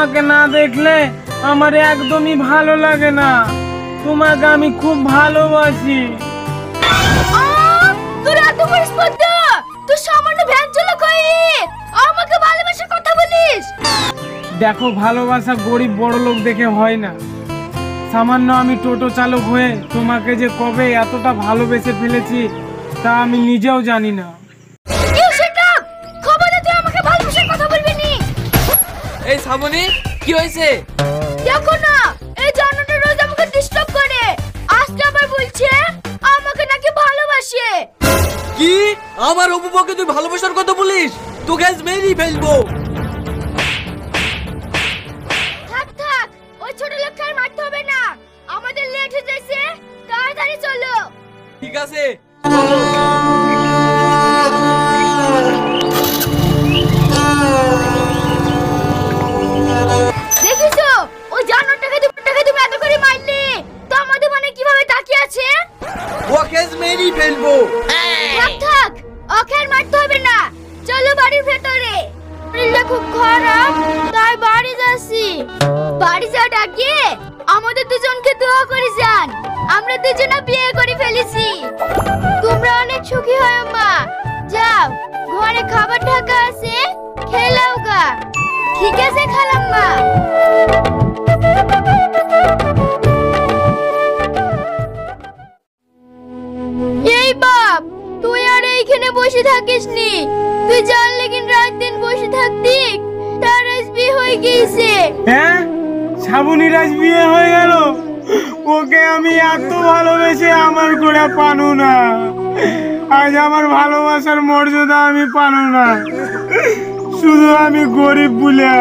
তোমাকে না দেখলে আমার একদমই ভালো লাগে না। তোমাকে আমি খুব ভালোবাসি। তোর এত বড় স্পর্ধা, তুই সামান্য ভ্যান চালক হয়ে আমাকে ভালোবাসার কথা বলিস? দেখো, ভালোবাসা গরিব বড় লোক দেখে হয় না। সামান্য আমি টোটো চালক হয়ে তোমাকে যে কবে এতটা ভালোবেসে ফেলেছি তা আমি নিজেও জানি না। এই সামনে কি হয়েছে? দেখো না, এই জানোটা রোজ আমাকে ডিস্টার্ব করে। আজকে আবার বলছে আমাকে নাকি ভালোবাসে। কি? আমার অপুকে তুই ভালোবাসার কথা বলিস? তোকে আজ মেরেই ফেলবো। থাক থাক, ওই ছোট লোককে আর মারতে হবে না। আমাদের লেট হয়ে যাচ্ছে, তাড়াতাড়ি চলো। ঠিক আছে, চলো। দেখিছো ওই জানোটাকে তুমি এত করে মারলে, তো আমাদের মানে কিভাবে তাকিয়ে আছে? ওকে আজ মেরেই ফেলবো। থাক থাক, ওকে আর মারতে হবে না। চলো বাড়ির ভেতরে। শরীরটা খুব খারাপ, তাই বাড়ি যাচ্ছি। বাড়ি যাওয়ার আগে আমাদের দুজনকে দোয়া করে যান। আমরা দুজনে বিয়ে করে ফেলেছি। তোমরা অনেক সুখী হও মা। যাও, ঘরে খাবার ঢাকা আছে, খেলাও গা। ঠিক আছে খালাম্মা। এই বাপ, তুই আর এইখানে বসে থাকিস নি। তুই জানলে কিন রাত দিন বসে থাকতি, তার আজ বিয়ে হয়ে গিয়েছে। হ্যাঁ, শ্রাবণীর আজ বিয়ে হয়ে গেল। ওকে আমি এত ভালোবেসে আমার করে পানু না। আজ আমার ভালোবাসার মর্যাদা আমি পানু না, শুধু আমি গরিব বলে।